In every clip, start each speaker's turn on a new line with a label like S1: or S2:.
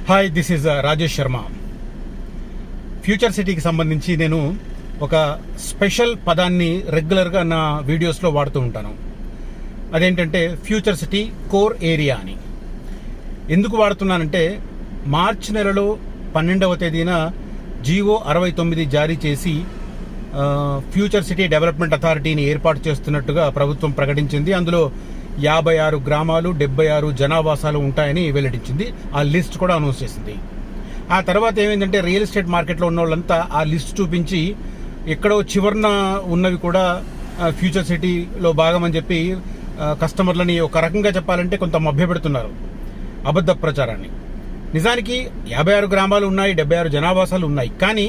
S1: Hi, this is Rajesh Sharma. Future సిటీకి సంబంధించి నేను ఒక స్పెషల్ పదాన్ని రెగ్యులర్గా నా వీడియోస్లో వాడుతూ ఉంటాను. అదేంటంటే ఫ్యూచర్ సిటీ కోర్ ఏరియా అని. ఎందుకు వాడుతున్నానంటే మార్చి నెలలో 12వ తేదీన జీవో 69 జారీ చేసి ఫ్యూచర్ సిటీ డెవలప్మెంట్ అథారిటీని ఏర్పాటు చేస్తున్నట్టుగా ప్రభుత్వం ప్రకటించింది. అందులో 56 గ్రామాలు 76 జనావాసాలు ఉంటాయని వెల్లడించింది. ఆ లిస్ట్ కూడా అనౌన్స్ చేసింది. ఆ తర్వాత ఏమైందంటే రియల్ ఎస్టేట్ మార్కెట్లో ఉన్న వాళ్ళంతా ఆ లిస్ట్ చూపించి ఎక్కడో చివరన ఉన్నవి కూడా ఫ్యూచర్ సిటీలో భాగమని చెప్పి కస్టమర్లని ఒక రకంగా చెప్పాలంటే కొంత మభ్యపెడుతున్నారు, అబద్ధ ప్రచారాన్ని. నిజానికి 56 గ్రామాలు ఉన్నాయి, 76 జనావాసాలు ఉన్నాయి. కానీ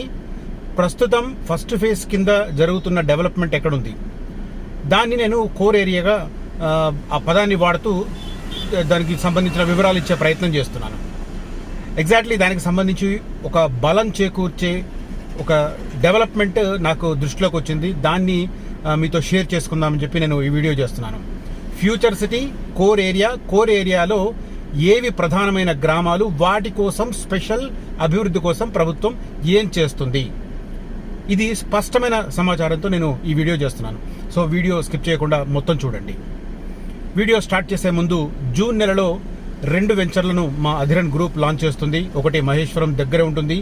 S1: ప్రస్తుతం ఫస్ట్ ఫేజ్ కింద జరుగుతున్న డెవలప్మెంట్ ఎక్కడుంది, దాన్ని నేను కోర్ ఏరియాగా ఆ పదాన్ని వాడుతూ దానికి సంబంధించిన వివరాలు ఇచ్చే ప్రయత్నం చేస్తున్నాను. ఎగ్జాక్ట్లీ దానికి సంబంధించి ఒక బలం చేకూర్చే ఒక డెవలప్మెంట్ నాకు దృష్టిలోకి వచ్చింది. దాన్ని మీతో షేర్ చేసుకుందామని చెప్పి నేను ఈ వీడియో చేస్తున్నాను. Future city core area, core ఏరియాలో ఏవి ప్రధానమైన గ్రామాలు, వాటి కోసం స్పెషల్ అభివృద్ధి కోసం ప్రభుత్వం ఏం చేస్తుంది, ఇది స్పష్టమైన సమాచారంతో నేను ఈ వీడియో చేస్తున్నాను. సో వీడియో స్కిప్ చేయకుండా మొత్తం చూడండి. వీడియో స్టార్ట్ చేసే ముందు జూన్ నెలలో 2 వెంచర్లను మా అధిరన్ గ్రూప్ లాంచ్ చేస్తుంది. ఒకటి మహేశ్వరం దగ్గర ఉంటుంది,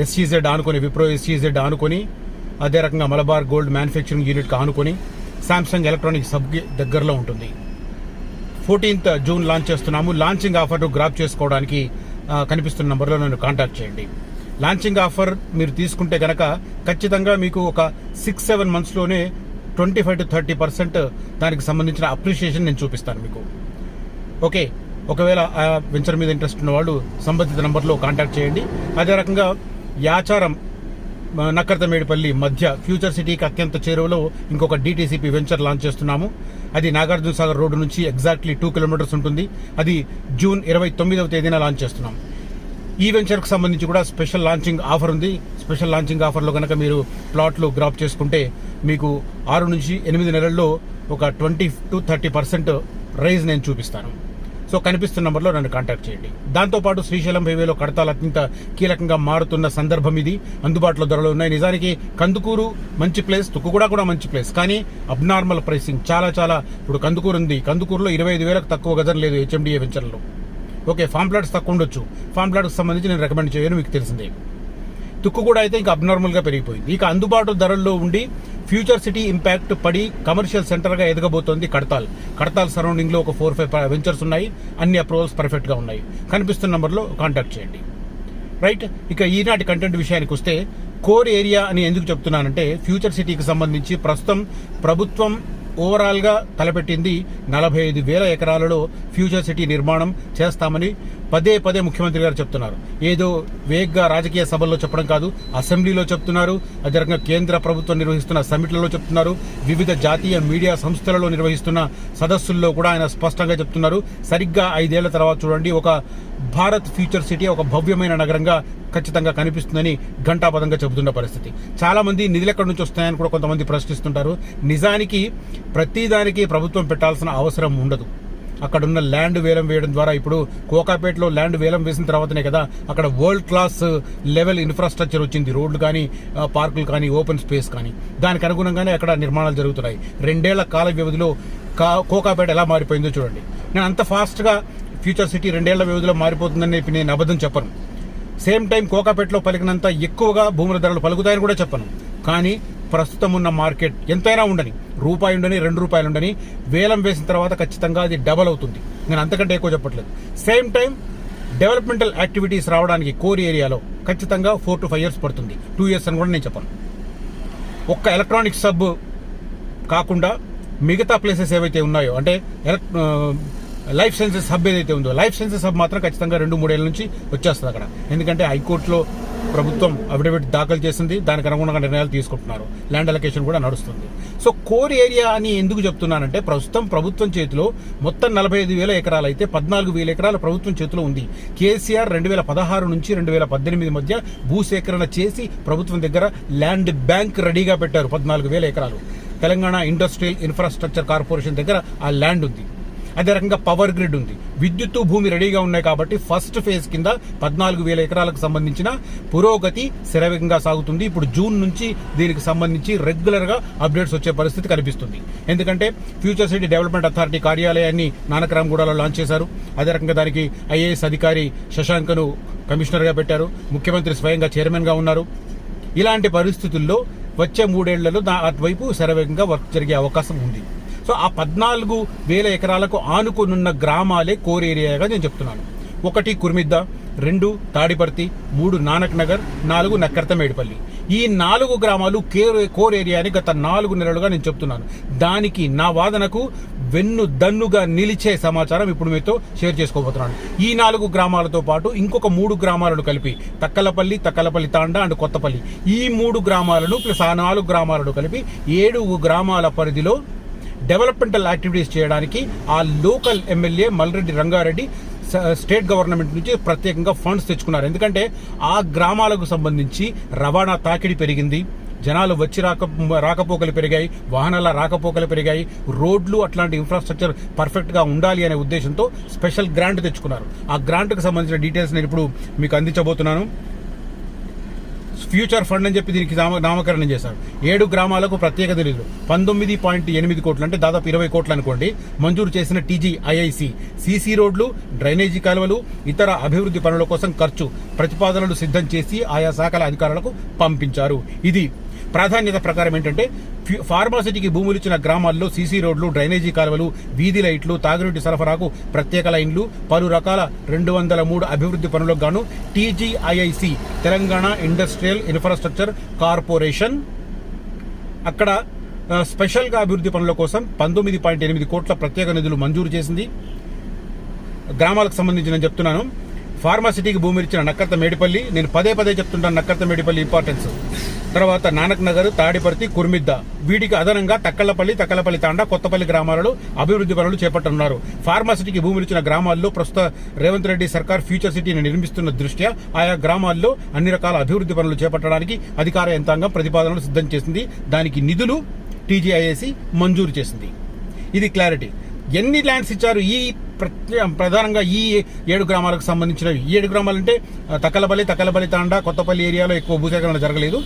S1: ఎస్ఈజెడ్ ఆనుకొని, విప్రో ఎస్ఈజెడ్ ఆనుకొని, అదే రకంగా మలబార్ గోల్డ్ మ్యానుఫ్యాక్చరింగ్ యూనిట్కి ఆనుకొని శాంసంగ్ ఎలక్ట్రానిక్ సబ్ దగ్గరలో ఉంటుంది. 14th జూన్ లాంచ్ చేస్తున్నాము. లాంచింగ్ ఆఫర్ గ్రాప్ చేసుకోవడానికి కనిపిస్తున్న నంబర్లో నన్ను కాంటాక్ట్ చేయండి. లాంచింగ్ ఆఫర్ మీరు తీసుకుంటే కనుక ఖచ్చితంగా మీకు ఒక 6-7 మంత్స్లోనే 25 to 30% దానికి సంబంధించిన అప్రిషియేషన్ నేను చూపిస్తాను మీకు. ఓకే, ఒకవేళ ఆ వెంచర్ మీద ఇంట్రెస్ట్ ఉన్న వాళ్ళు సంబంధిత నంబర్లో కాంటాక్ట్ చేయండి. అదే రకంగా యాచారం నక్కర్తమేడిపల్లి మధ్య ఫ్యూచర్ సిటీకి అత్యంత చేరువలో ఇంకొక డిటిసిపి వెంచర్ లాంచ్ చేస్తున్నాము. అది నాగార్జున సాగర్ రోడ్డు నుంచి ఎగ్జాక్ట్లీ 2 కిలోమీటర్స్ ఉంటుంది. అది జూన్ 29వ తేదీన లాంచ్ చేస్తున్నాం. ఈ వెంచర్కి సంబంధించి కూడా స్పెషల్ లాంచింగ్ ఆఫర్ ఉంది. స్పెషల్ లాంచింగ్ ఆఫర్లో కనుక మీరు ప్లాట్లు గ్రాప్ చేసుకుంటే మీకు 6 నుంచి 8 నెలల్లో ఒక 20 to 30% రైజ్ నేను చూపిస్తాను. సో కనిపిస్తున్న నంబర్లో నన్ను కాంటాక్ట్ చేయండి. దాంతోపాటు శ్రీశైలం హైవేలో కడతాలు అత్యంత కీలకంగా మారుతున్న సందర్భం ఇది. అందుబాటులో ధరలు ఉన్నాయి. నిజానికి కందుకూరు మంచి ప్లేస్, తుక్కుగూడ కూడా మంచి ప్లేస్, కానీ అబ్నార్మల్ ప్రైసింగ్ చాలా. ఇప్పుడు కందుకూరు ఉంది, కందుకూరులో 25,000కు తక్కువ గజం లేదు హెచ్ఎండిఏ వెంచర్లో. ఓకే, ఫామ్ ప్లాట్స్ తక్కువ ఉండొచ్చు. ఫామ్ ప్లాట్కి సంబంధించి నేను రికమెండ్ చేయను, మీకు తెలిసిందే. తుక్కు కూడా అయితే ఇంకా అబ్నార్మల్గా పెరిగిపోయింది. ఇక అందుబాటు ధరల్లో ఉండి ఫ్యూచర్ సిటీ ఇంపాక్ట్ పడి కమర్షియల్ సెంటర్గా ఎదగబోతోంది కడతాల్ సరౌండింగ్లో ఒక 4-5 వెంచర్స్ ఉన్నాయి. అన్ని అప్రూవల్స్ పర్ఫెక్ట్గా ఉన్నాయి. కనిపిస్తున్న నెంబర్లో కాంటాక్ట్ చేయండి. రైట్, ఇక ఈనాటి కంటెంట్ విషయానికి వస్తే కోర్ ఏరియా అని ఎందుకు చెప్తున్నానంటే ఫ్యూచర్ సిటీకి సంబంధించి ప్రస్తుతం ప్రభుత్వం ఓవరాల్గా తలపెట్టింది 45,000 ఎకరాలలో ఫ్యూచర్ సిటీ నిర్మాణం చేస్తామని పదే ముఖ్యమంత్రి గారు చెప్తున్నారు. ఏదో వేగ్గా రాజకీయ సభల్లో చెప్పడం కాదు, అసెంబ్లీలో చెప్తున్నారు. అదే రకంగా కేంద్ర ప్రభుత్వం నిర్వహిస్తున్న సమిట్లలో చెప్తున్నారు. వివిధ జాతీయ మీడియా సంస్థలలో నిర్వహిస్తున్న సదస్సుల్లో కూడా ఆయన స్పష్టంగా చెప్తున్నారు. సరిగ్గా 5 ఏళ్ల తర్వాత చూడండి, ఒక భారత్ ఫ్యూచర్ సిటీ ఒక భవ్యమైన నగరంగా ఖచ్చితంగా కనిపిస్తుందని ఘంటాపదంగా చెబుతున్న పరిస్థితి. చాలా మంది నిధులు ఎక్కడి నుంచి వస్తాయని కూడా కొంతమంది ప్రశ్నిస్తుంటారు. నిజానికి ప్రతిదానికి ప్రభుత్వం పెట్టాల్సిన అవసరం ఉండదు. అక్కడున్న ల్యాండ్ వేలం వేయడం ద్వారా, ఇప్పుడు కోకాపేటలో ల్యాండ్ వేలం వేసిన తర్వాతనే కదా అక్కడ వరల్డ్ క్లాస్ లెవెల్ ఇన్ఫ్రాస్ట్రక్చర్ వచ్చింది. రోడ్లు కానీ, పార్కులు కానీ, ఓపెన్ స్పేస్ కానీ, దానికి అనుగుణంగానే అక్కడ నిర్మాణాలు జరుగుతున్నాయి. 2 ఏళ్ల కాల వ్యవధిలో కోకాపేట ఎలా మారిపోయిందో చూడండి. నేను అంత ఫాస్ట్గా ఫ్యూచర్ సిటీ 2 ఏళ్ల వ్యవధిలో మారిపోతుందని నేను అబద్ధం చెప్పను. సేమ్ టైం కోకాపేటలో పలికినంత ఎక్కువగా భూముల ధరలు పలుకుతాయని కూడా చెప్పను. కానీ ప్రస్తుతం ఉన్న మార్కెట్ ఎంతైనా ఉండని, రూపాయి ఉండని, 2 రూపాయలు ఉండని, వేలం వేసిన తర్వాత ఖచ్చితంగా అది డబల్ అవుతుంది. నేను అంతకంటే ఎక్కువ చెప్పట్లేదు. సేమ్ టైం డెవలప్మెంటల్ యాక్టివిటీస్ రావడానికి కోర్ ఏరియాలో ఖచ్చితంగా 4 to 5 years పడుతుంది. 2 years అని కూడా నేను చెప్పను. ఒక్క ఎలక్ట్రానిక్ సబ్ కాకుండా మిగతా ప్లేసెస్ ఏవైతే ఉన్నాయో, అంటే లైఫ్ సైన్సెస్ హబ్ ఏదైతే ఉందో, లైఫ్ సైన్సెస్ హబ్ మాత్రం ఖచ్చితంగా 2-3 ఏళ్ల నుంచి వచ్చేస్తుంది అక్కడ. ఎందుకంటే హైకోర్టులో ప్రభుత్వం అఫిడవిట్ దాఖలు చేసింది, దానికి అనుగుణంగా నిర్ణయాలు తీసుకుంటున్నారు. ల్యాండ్ అలొకేషన్ కూడా నడుస్తుంది. సో కోర్ ఏరియా అని ఎందుకు చెప్తున్నానంటే ప్రస్తుతం ప్రభుత్వం చేతిలో మొత్తం 45,000 ఎకరాలు అయితే 14,000 ఎకరాలు ప్రభుత్వం చేతిలో ఉంది. కేసీఆర్ 2016 నుంచి 2018 మధ్య భూసేకరణ చేసి ప్రభుత్వం దగ్గర ల్యాండ్ బ్యాంక్ రెడీగా పెట్టారు. 14,000 ఎకరాలు తెలంగాణ ఇండస్ట్రియల్ ఇన్ఫ్రాస్ట్రక్చర్ కార్పొరేషన్ దగ్గర ఆ ల్యాండ్ ఉంది. అదే రకంగా పవర్ గ్రిడ్ ఉంది, విద్యుత్తు భూమి రెడీగా ఉన్నాయి. కాబట్టి ఫస్ట్ ఫేజ్ కింద 14,000 ఎకరాలకు సంబంధించిన పురోగతి శరవేగంగా సాగుతుంది. ఇప్పుడు జూన్ నుంచి దీనికి సంబంధించి రెగ్యులర్ గా అప్డేట్స్ వచ్చే పరిస్థితి కనిపిస్తుంది. ఎందుకంటే ఫ్యూచర్ సిటీ డెవలప్మెంట్ అథారిటీ కార్యాలయాన్ని నానక్రామ్గూడలో లాంచ్ చేశారు. అదే రకంగా దానికి ఐఏఎస్ అధికారి శశాంక్ను కమిషనర్ గా పెట్టారు. ముఖ్యమంత్రి స్వయంగా చైర్మన్ గా ఉన్నారు. ఇలాంటి పరిస్థితుల్లో వచ్చే 3 ఏళ్లలో అటువైపు శరవేగంగా వర్క్ జరిగే అవకాశం ఉంది. సో ఆ 14,000 ఎకరాలకు ఆనుకునున్న గ్రామాలే కోర్ ఏరియాగా నేను చెప్తున్నాను. 1 కుర్మిద్ద, 2 తాడిపర్తి, 3 నానక్ నగర్, 4 నక్కర్తమేడిపల్లి. ఈ 4 గ్రామాలు కోర్ ఏరియా అని గత 4 నెలలుగా నేను చెప్తున్నాను. దానికి నా వాదనకు వెన్నుదన్నుగా నిలిచే సమాచారం ఇప్పుడు మీతో షేర్ చేసుకోబోతున్నాను. ఈ 4 గ్రామాలతో పాటు ఇంకొక 3 గ్రామాలను కలిపి తక్కలపల్లి తాండా అండ్ కొత్తపల్లి, ఈ 3 గ్రామాలను ప్లస్ ఆ 4 గ్రామాలను కలిపి 7 గ్రామాల పరిధిలో డెవలప్మెంటల్ యాక్టివిటీస్ చేయడానికి ఆ local MLA Malreddy Rangareddy state government నుంచి ప్రత్యేకంగా ఫండ్స్ తెచ్చుకున్నారు. ఎందుకంటే ఆ గ్రామాలకు సంబంధించి రవాణా తాకిడి పెరిగింది, జనాలు వచ్చి రాకపోకలు పెరిగాయి, వాహనాల రాకపోకలు పెరిగాయి, రోడ్లు అట్లాంటి ఇన్ఫ్రాస్ట్రక్చర్ పర్ఫెక్ట్ గా ఉండాలి అనే ఉద్దేశంతో స్పెషల్ గ్రాంట్ తెచ్చుకున్నారు. ఆ గ్రాంట్ కు సంబంధించిన డీటెయిల్స్ నేను ఇప్పుడు మీకు అందించబోతున్నాను. ఫ్యూచర్ ఫండ్ అని చెప్పి దీనికి నామకరణం చేశారు. 7 గ్రామాలకు ప్రత్యేక నిధులు 19.8 కోట్లు, అంటే దాదాపు 20 కోట్లు అనుకోండి, మంజూరు చేసిన TGIIC సీసీ రోడ్లు, డ్రైనేజీ కాలువలు, ఇతర అభివృద్ధి పనుల కోసం ఖర్చు ప్రతిపాదనలు సిద్ధం చేసి ఆయా శాఖల అధికారులకు పంపించారు. ఇది ప్రాధాన్యత ప్రకారం ఏంటంటే ఫార్మాసిటీకి భూములు ఇచ్చిన గ్రామాల్లో సీసీ రోడ్లు, డ్రైనేజీ కాలువలు, వీధి లైట్లు, తాగునీటి సరఫరాకు ప్రత్యేక లైన్లు, పలు రకాల 203 అభివృద్ధి పనులకు గాను TGIIC Telangana industrial infrastructure corporation అక్కడ స్పెషల్ గా అభివృద్ధి పనుల కోసం 19.8 కోట్ల ప్రత్యేక నిధులు మంజూరు చేసింది. గ్రామాలకు సంబంధించి నేను చెప్తున్నాను. ఫార్మాసిటీకి భూమి ఇచ్చిన నక్కర్తమేడిపల్లి, నేను పదే చెప్తుంటాను నక్కర్తమేడిపల్లి ఇంపార్టెన్స్. తర్వాత నానక్ నగర్, తాడిపర్తి, కుర్మిద్ద, వీటికి అదనంగా తక్కలపల్లి తాండా, కొత్తపల్లి గ్రామాలలో అభివృద్ధి పనులు చేపట్టనున్నారు. ఫార్మాసిటీకి భూములు ఇచ్చిన గ్రామాల్లో ప్రస్తుత రేవంత్ రెడ్డి సర్కార్ ఫ్యూచర్ సిటీని నిర్మిస్తున్న దృష్ట్యా ఆయా గ్రామాల్లో అన్ని రకాల అభివృద్ధి పనులు చేపట్టడానికి అధికార యంత్రాంగం ప్రతిపాదనలు సిద్ధం చేసింది. దానికి నిధులు TGIIC మంజూరు చేసింది. ఇది క్లారిటీ. ఎన్ని ల్యాండ్స్ ఇచ్చారు? ఈ ప్రధానంగా ఈ 7 గ్రామాలకు సంబంధించినవి. 7 గ్రామాలు అంటే తక్కలపల్లి తాండా, కొత్తపల్లి ఏరియాలో ఎక్కువ భూసేకరణ జరగలేదు.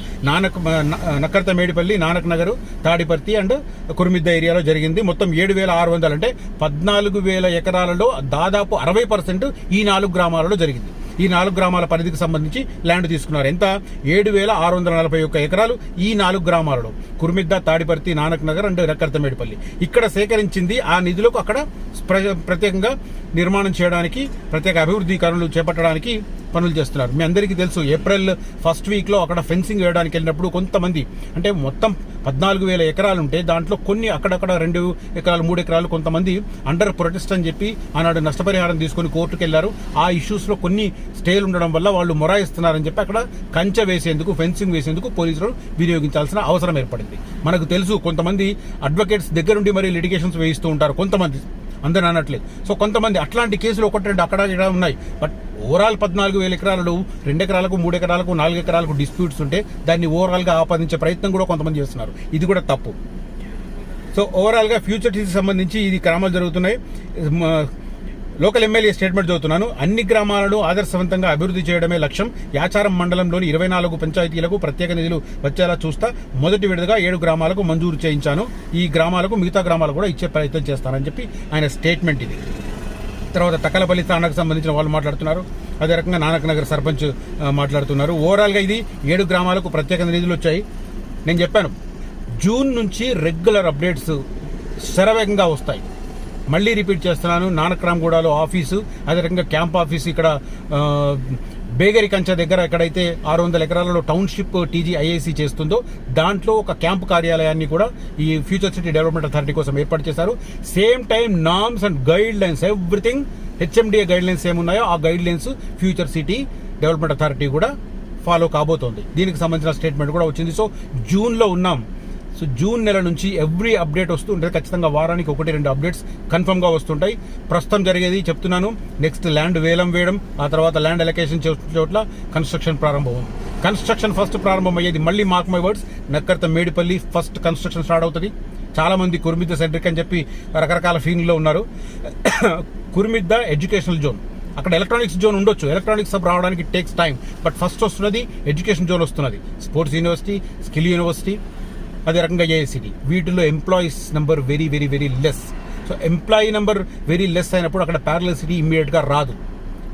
S1: నక్కర్తమేడిపల్లి, నానక్ నగర్, తాడిపర్తి అండ్ కుర్మిద్ద ఏరియాలో జరిగింది. మొత్తం 7,600 అంటే 14,000 ఎకరాలలో దాదాపు 60% ఈ 4 గ్రామాలలో జరిగింది. ఈ 4 గ్రామాల పరిధికి సంబంధించి ల్యాండ్ తీసుకున్నారు. ఎంత? 7,641 ఎకరాలు ఈ 4 గ్రామాలలో, కుర్మిద్ద, తాడిపర్తి, నానక్ నగర్ అండ్ నక్కర్తమేడిపల్లి. ఇక్కడ సేకరించింది ఆ నిధులకు అక్కడ ప్రత్యేకంగా నిర్మాణం చేయడానికి, ప్రత్యేక అభివృద్ధి పనులు చేపట్టడానికి పనులు చేస్తున్నారు. మీ అందరికీ తెలుసు, ఏప్రిల్ ఫస్ట్ వీక్ లో అక్కడ ఫెన్సింగ్ వేయడానికి వెళ్ళినప్పుడు కొంతమంది, అంటే మొత్తం 14,000 ఎకరాలు ఉంటే దాంట్లో కొన్ని అక్కడక్కడ 2 ఎకరాలు 3 ఎకరాలు కొంతమంది అండర్ ప్రొటెస్ట్ అని చెప్పి ఆనాడు నష్టపరిహారం తీసుకుని కోర్టుకు వెళ్లారు. ఆ ఇష్యూస్ లో కొన్ని స్టేలు ఉండడం వల్ల వాళ్ళు మొరాయిస్తున్నారని చెప్పి అక్కడ కంచె వేసేందుకు, ఫెన్సింగ్ వేసేందుకు పోలీసులు వినియోగించాల్సిన అవసరం ఏర్పడింది. మనకు తెలుసు, కొంతమంది అడ్వకేట్స్ దగ్గరుండి మరి లిటిగేషన్స్ వేయిస్తూ ఉంటారు, కొంతమంది, అందరూ అనట్లేదు. సో కొంతమంది అట్లాంటి కేసులు 1-2 అక్కడ ఇక్కడ ఉన్నాయి. బట్ ఓవరాల్ 14,000 ఎకరాలలో 2 ఎకరాలకు, 3 ఎకరాలకు, 4 ఎకరాలకు డిస్ప్యూట్స్ ఉంటే దాన్ని ఓవరాల్ గా ఆపాదించే ప్రయత్నం కూడా కొంతమంది చేస్తున్నారు. ఇది కూడా తప్పు. సో ఓవరాల్ గా ఫ్యూచర్ సిటీకి సంబంధించి ఇది క్రమాలు జరుగుతున్నాయి. లోకల్ ఎమ్మెల్యే స్టేట్మెంట్ చదువుతున్నాను. అన్ని గ్రామాలను ఆదర్శవంతంగా అభివృద్ధి చేయడమే లక్ష్యం. యాచారం మండలంలోని 24 పంచాయతీలకు ప్రత్యేక నిధులు వచ్చేలా చూస్తా. మొదటి విడతగా 7 గ్రామాలకు మంజూరు చేయించాను. ఈ గ్రామాలకు మిగతా గ్రామాలు కూడా ఇచ్చే ప్రయత్నం చేస్తానని చెప్పి ఆయన స్టేట్మెంట్ ఇది. తర్వాత తక్కలపల్లి తాండాకు సంబంధించిన వాళ్ళు మాట్లాడుతున్నారు. అదే రకంగా నానక్ నగర్ సర్పంచ్ మాట్లాడుతున్నారు. ఓవరాల్ గా ఇది 7 గ్రామాలకు ప్రత్యేక నిధులు వచ్చాయి. నేను చెప్పాను, జూన్ నుంచి రెగ్యులర్ అప్డేట్స్ శరవేగంగా వస్తాయి. మళ్ళీ రిపీట్ చేస్తున్నాను, నానక్రామ్గూడలో ఆఫీసు, అదే రకంగా క్యాంప్ ఆఫీసు, ఇక్కడ బేగరి కంచె దగ్గర ఎక్కడైతే 600 ఎకరాలలో టౌన్షిప్ TGIIC చేస్తుందో దాంట్లో ఒక క్యాంప్ కార్యాలయాన్ని కూడా ఈ ఫ్యూచర్ సిటీ డెవలప్మెంట్ అథారిటీ కోసం ఏర్పాటు చేశారు. Same time norms and guide lines, everything HMDA guide lines ఏమున్నాయో ఆ guide lines future city development authority కూడా ఫాలో కాబోతోంది. దీనికి సంబంధించిన స్టేట్మెంట్ కూడా వచ్చింది. సో జూన్లో ఉన్నాం. సో జూన్ నెల నుంచి ఎవ్రీ అప్డేట్ వస్తూ ఉంటుంది. ఖచ్చితంగా వారానికి 1-2 అప్డేట్స్ కన్ఫర్మ్ గా వస్తుంటాయి. ప్రస్తుతం జరిగేది చెప్తున్నాను, నెక్స్ట్ ల్యాండ్ వేలం వేయడం, ఆ తర్వాత ల్యాండ్ అలొకేషన్ చోట్ల కన్స్ట్రక్షన్ ప్రారంభం. కన్స్ట్రక్షన్ ఫస్ట్ ప్రారంభం అయ్యేది, మళ్ళీ mark my words, Nakkarta Medipally first construction start అవుతుంది. చాలా మంది కుర్మిద్ద సెంట్రిక్ అని చెప్పి రకరకాల ఫీలింగ్లో ఉన్నారు. కుర్మిద్ద ఎడ్యుకేషనల్ జోన్, అక్కడ ఎలక్ట్రానిక్స్ జోన్ ఉండొచ్చు, ఎలక్ట్రానిక్స్ సబ్ రావడానికి టేక్స్ టైం, బట్ ఫస్ట్ వస్తున్నది ఎడ్యుకేషన్ జోన్ వస్తున్నది. స్పోర్ట్స్ యూనివర్సిటీ, స్కిల్ యూనివర్సిటీ, అదే రకంగా ఏఐసిటీ. వీటిలో employees number very very very less. So employee number very less అయినప్పుడు అక్కడ ప్యారలల్ సిటీ ఇమ్మీడియట్గా రాదు.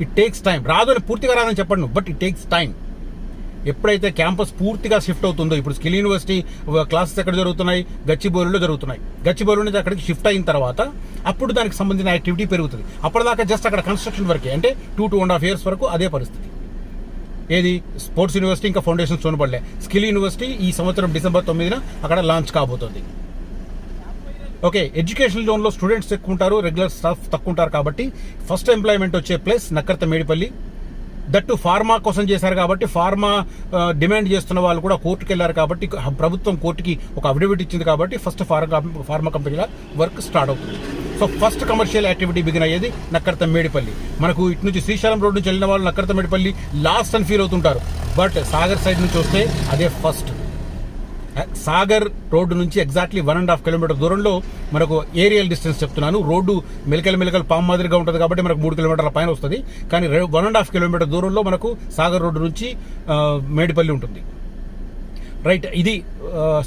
S1: It takes time. రాదు అని పూర్తిగా రాదని చెప్పండి, బట్ ఇట్ టేక్స్ టైం. ఎప్పుడైతే క్యాంపస్ పూర్తిగా షిఫ్ట్ అవుతుందో, ఇప్పుడు స్కిల్ యూనివర్సిటీ క్లాసెస్ ఎక్కడ జరుగుతున్నాయి, గచ్చిబౌలిలో జరుగుతున్నాయి. గచ్చిబౌలి నుంచి అక్కడికి షిఫ్ట్ అయిన తర్వాత అప్పుడు దానికి సంబంధించిన యాక్టివిటీ పెరుగుతుంది. అప్పటిదాకా జస్ట్ అక్కడ కన్స్ట్రక్షన్ వరకే, అంటే 2.5 years వరకు అదే పరిస్థితి. ఏది స్పోర్ట్స్ యూనివర్సిటీ ఇంకా ఫౌండేషన్ చూనబడలే. స్కిల్ యూనివర్సిటీ ఈ సంవత్సరం December 9న అక్కడ లాంచ్ కాబోతుంది. ఓకే, ఎడ్యుకేషనల్ జోన్లో స్టూడెంట్స్ ఎక్కువ ఉంటారు, రెగ్యులర్ స్టాఫ్ తక్కువ ఉంటారు. కాబట్టి ఫస్ట్ ఎంప్లాయ్మెంట్ వచ్చే ప్లేస్ నక్కర్త మేడిపల్లి. దట్టు ఫార్మా కోసం చేశారు కాబట్టి, ఫార్మా డిమాండ్ చేస్తున్న వాళ్ళు కూడా కోర్టుకు వెళ్ళారు కాబట్టి, ప్రభుత్వం కోర్టుకి ఒక అఫిడవిట్ ఇచ్చింది కాబట్టి ఫస్ట్ ఫార్మా కంపెనీల వర్క్ స్టార్ట్ అవుతుంది. So first commercial activity begin అయ్యేది నక్కర్త మేడిపల్లి. మనకు ఇటు నుంచి శ్రీశైలం రోడ్ నుంచి వెళ్ళిన వాళ్ళు నక్కర్త మేడిపల్లి లాస్ట్ అని ఫీల్ అవుతుంటారు, బట్ సాగర్ సైడ్ నుంచి వస్తే అదే ఫస్ట్. సాగర్ రోడ్డు నుంచి ఎగ్జాక్ట్లీ 1.5 kilometers దూరంలో మనకు ఏరియల్ డిస్టెన్స్ చెప్తున్నాను. రోడ్డు మెలికల్ పామ్ మాదిరిగా ఉంటుంది కాబట్టి మనకు 3 kilometers పైన వస్తుంది. కానీ 1.5 kilometers దూరంలో మనకు సాగర్ రోడ్డు నుంచి మేడిపల్లి ఉంటుంది. రైట్, ఇది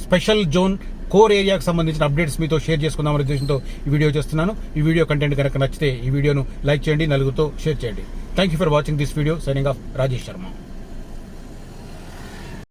S1: స్పెషల్ జోన్ కోర్ ఏరియాకి సంబంధించిన అప్డేట్స్ మీతో షేర్ చేసుకుందామనే ఉద్దేశంతో ఈ వీడియో చేస్తున్నాను. ఈ వీడియో కంటెంట్ కనుక నచ్చితే ఈ వీడియోను లైక్ చేయండి, నలుగురితో షేర్ చేయండి. Thank you for watching this video. Signing off, Rajesh Sharma.